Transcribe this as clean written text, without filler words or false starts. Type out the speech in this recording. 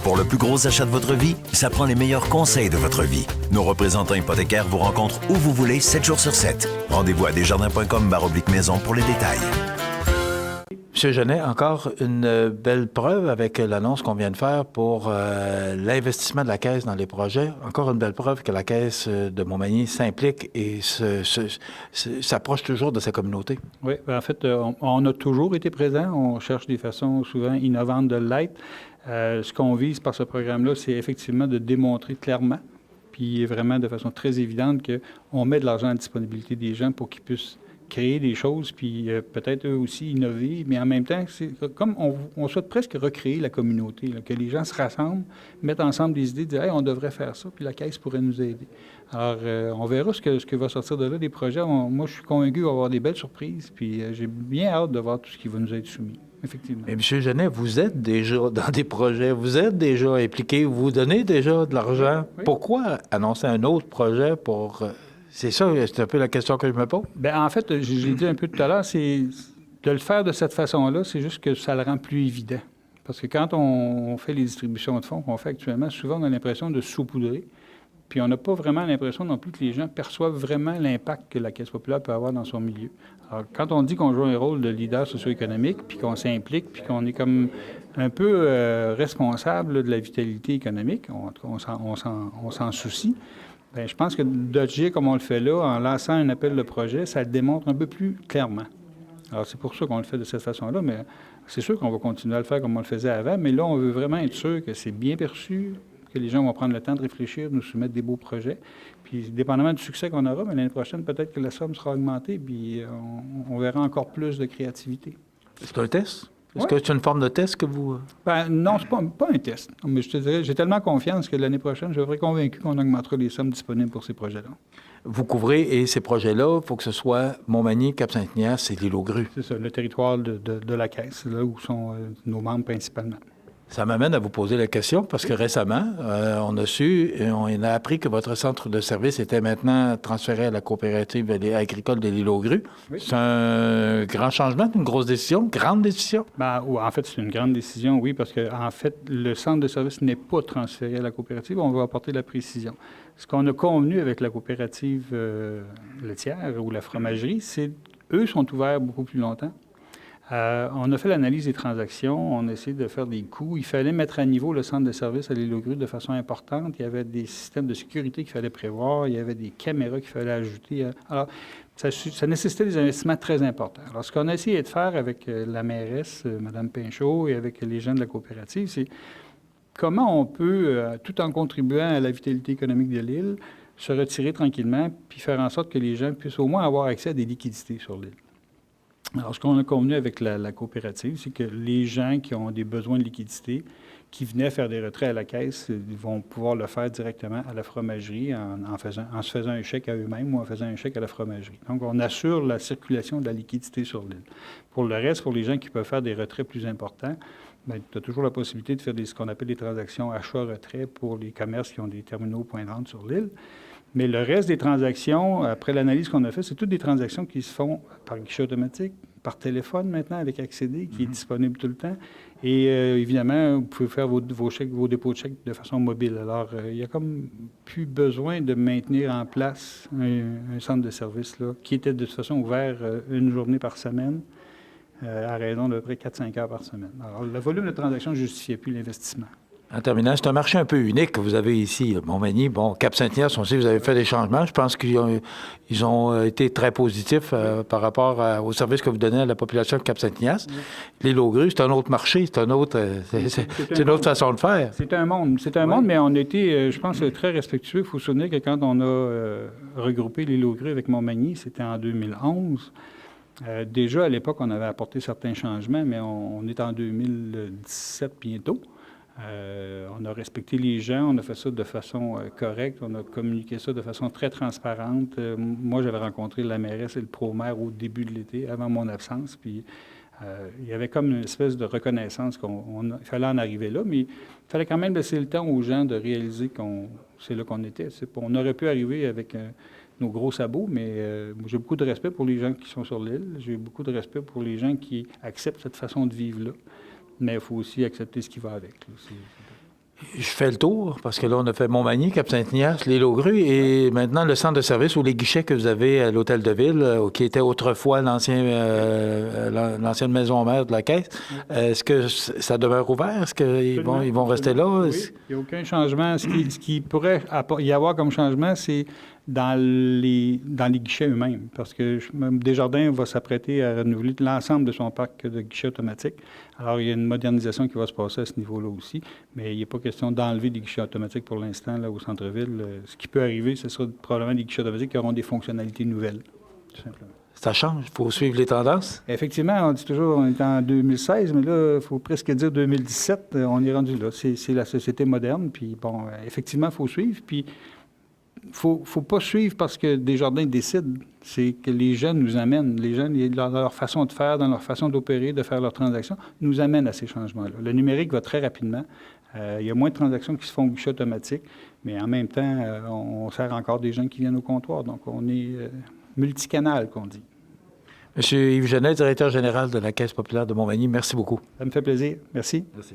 Pour le plus gros achat de votre vie, ça prend les meilleurs conseils de votre vie. Nos représentants hypothécaires vous rencontrent où vous voulez, 7 jours sur 7. Rendez-vous à desjardins.com/maison pour les détails. M. Genet, encore une belle preuve avec l'annonce qu'on vient de faire pour l'investissement de la Caisse dans les projets. Encore une belle preuve que la Caisse de Montmagny s'implique et s'approche toujours de sa communauté. Oui, en fait, on a toujours été présent. On cherche des façons souvent innovantes de l'être. Ce qu'on vise par ce programme-là, c'est effectivement de démontrer clairement, puis vraiment de façon très évidente, qu'on met de l'argent à la disponibilité des gens pour qu'ils puissent créer des choses, puis peut-être eux aussi innover, mais en même temps, c'est comme on souhaite presque recréer la communauté, là, que les gens se rassemblent, mettent ensemble des idées, disent « Hey, on devrait faire ça, puis la Caisse pourrait nous aider ». Alors, on verra ce que va sortir de là, des projets. Moi, je suis convaincu qu'il va y avoir des belles surprises, puis j'ai bien hâte de voir tout ce qui va nous être soumis, effectivement. Mais M. Genet, vous êtes déjà dans des projets, vous êtes déjà impliqué, vous donnez déjà de l'argent. Oui. Pourquoi annoncer un autre projet pour... C'est ça, c'est un peu la question que je me pose. Bien, en fait, je l'ai dit un peu tout à l'heure, c'est de le faire de cette façon-là, c'est juste que ça le rend plus évident. Parce que quand on fait les distributions de fonds qu'on fait actuellement, souvent on a l'impression de saupoudrer, puis on n'a pas vraiment l'impression non plus que les gens perçoivent vraiment l'impact que la Caisse populaire peut avoir dans son milieu. Alors, quand on dit qu'on joue un rôle de leader socio-économique, puis qu'on s'implique, puis qu'on est comme un peu responsable de la vitalité économique, on s'en soucie. Bien, je pense que d'agir comme on le fait là, en lançant un appel de projet, ça le démontre un peu plus clairement. Alors, c'est pour ça qu'on le fait de cette façon-là, mais c'est sûr qu'on va continuer à le faire comme on le faisait avant, mais là, on veut vraiment être sûr que c'est bien perçu, que les gens vont prendre le temps de réfléchir, de nous soumettre des beaux projets. Puis, dépendamment du succès qu'on aura, mais l'année prochaine, peut-être que la somme sera augmentée, puis on verra encore plus de créativité. C'est un test? Est-ce Ouais. que c'est une forme de test que vous... Ben, non, c'est pas un test. Mais je te dirais, j'ai tellement confiance que l'année prochaine, je serai convaincu qu'on augmentera les sommes disponibles pour ces projets-là. Vous couvrez, et ces projets-là, il faut que ce soit Montmagny, Cap-Saint-Ignace et l'Île-aux-Grues. C'est ça, le territoire de la Caisse, là où sont nos membres principalement. Ça m'amène à vous poser la question, parce que récemment, on a su, et on a appris que votre centre de service était maintenant transféré à la coopérative agricole de l'Île-aux-Grues. Oui. C'est un grand changement, une grosse décision, grande décision? Ben, en fait, c'est une grande décision, oui, parce que en fait, le centre de service n'est pas transféré à la coopérative. On va apporter la précision. Ce qu'on a convenu avec la coopérative laitière ou la fromagerie, c'est eux sont ouverts beaucoup plus longtemps. On a fait l'analyse des transactions, on a essayé de faire des coûts. Il fallait mettre à niveau le centre de service à l'Île-aux-Grues de façon importante. Il y avait des systèmes de sécurité qu'il fallait prévoir, il y avait des caméras qu'il fallait ajouter. Alors, ça nécessitait des investissements très importants. Alors, ce qu'on a essayé de faire avec la mairesse, Mme Pinchot, et avec les gens de la coopérative, c'est comment on peut, tout en contribuant à la vitalité économique de l'île, se retirer tranquillement puis faire en sorte que les gens puissent au moins avoir accès à des liquidités sur l'île. Alors, ce qu'on a convenu avec la coopérative, c'est que les gens qui ont des besoins de liquidité, qui venaient faire des retraits à la Caisse, ils vont pouvoir le faire directement à la fromagerie en se faisant un chèque à eux-mêmes ou en faisant un chèque à la fromagerie. Donc, on assure la circulation de la liquidité sur l'île. Pour le reste, pour les gens qui peuvent faire des retraits plus importants, bien, tu as toujours la possibilité de faire ce qu'on appelle des transactions achat-retrait pour les commerces qui ont des terminaux points de vente sur l'île. Mais le reste des transactions, après l'analyse qu'on a faite, c'est toutes des transactions qui se font par guichet automatique, par téléphone maintenant avec Accéder, qui est disponible tout le temps. Et évidemment, vous pouvez faire vos dépôts de chèques de façon mobile. Alors, il n'y a comme plus besoin de maintenir en place un centre de service là, qui était de toute façon ouvert une journée par semaine, à raison de près 4-5 heures par semaine. Alors, le volume de transactions ne justifiait plus l'investissement. En terminant, c'est un marché un peu unique que vous avez ici, Montmagny. Bon, Cap-Saint-Ignace, on sait que vous avez fait des changements. Je pense qu'ils ont été très positifs par rapport au service que vous donnez à la population de Cap-Saint-Ignace. L'Île-aux-Grues, c'est un autre marché, c'est une autre façon de faire. C'est un monde, mais on a été, je pense, très respectueux. Il faut se souvenir que quand on a regroupé l'Île-aux-Grues avec Montmagny, c'était en 2011. Déjà, à l'époque, on avait apporté certains changements, mais on est en 2017 bientôt. On a respecté les gens, on a fait ça de façon correcte, on a communiqué ça de façon très transparente. Moi, j'avais rencontré la mairesse et le pro-maire au début de l'été, avant mon absence, puis il y avait comme une espèce de reconnaissance qu'il fallait en arriver là, mais il fallait quand même laisser le temps aux gens de réaliser c'est là qu'on était. On aurait pu arriver avec nos gros sabots, mais j'ai beaucoup de respect pour les gens qui sont sur l'île, j'ai beaucoup de respect pour les gens qui acceptent cette façon de vivre-là. Mais il faut aussi accepter ce qui va avec. Là. Je fais le tour, parce que là, on a fait Montmagny, Cap-Saint-Ignace, l'île aux Grues, et maintenant le centre de service ou les guichets que vous avez à l'Hôtel de Ville, qui était autrefois l'ancienne maison mère de la Caisse. Est-ce que ça demeure ouvert? Est-ce qu'ils vont rester là? Oui, il n'y a aucun changement. Ce qui pourrait y avoir comme changement, c'est dans les guichets eux-mêmes, parce que Desjardins va s'apprêter à renouveler l'ensemble de son parc de guichets automatiques. Alors, il y a une modernisation qui va se passer à ce niveau-là aussi, mais il n'est pas question d'enlever des guichets automatiques pour l'instant là, au centre-ville. Ce qui peut arriver, ce sera probablement des guichets automatiques qui auront des fonctionnalités nouvelles, tout simplement. Ça change, il faut suivre les tendances. Effectivement, on dit toujours on est en 2016, mais là, il faut presque dire 2017, on est rendu là. C'est la société moderne, puis bon, effectivement, il faut suivre, puis il ne faut pas suivre parce que Desjardins décide, c'est que les jeunes nous amènent. Les jeunes, dans leur façon de faire, dans leur façon d'opérer, de faire leurs transactions, nous amènent à ces changements-là. Le numérique va très rapidement. Il y a moins de transactions qui se font au guichet automatique, mais en même temps, on sert encore des gens qui viennent au comptoir. Donc, on est multicanal, qu'on dit. Monsieur Yves Genet, directeur général de la Caisse populaire de Montmagny, merci beaucoup. Ça me fait plaisir. Merci. Merci.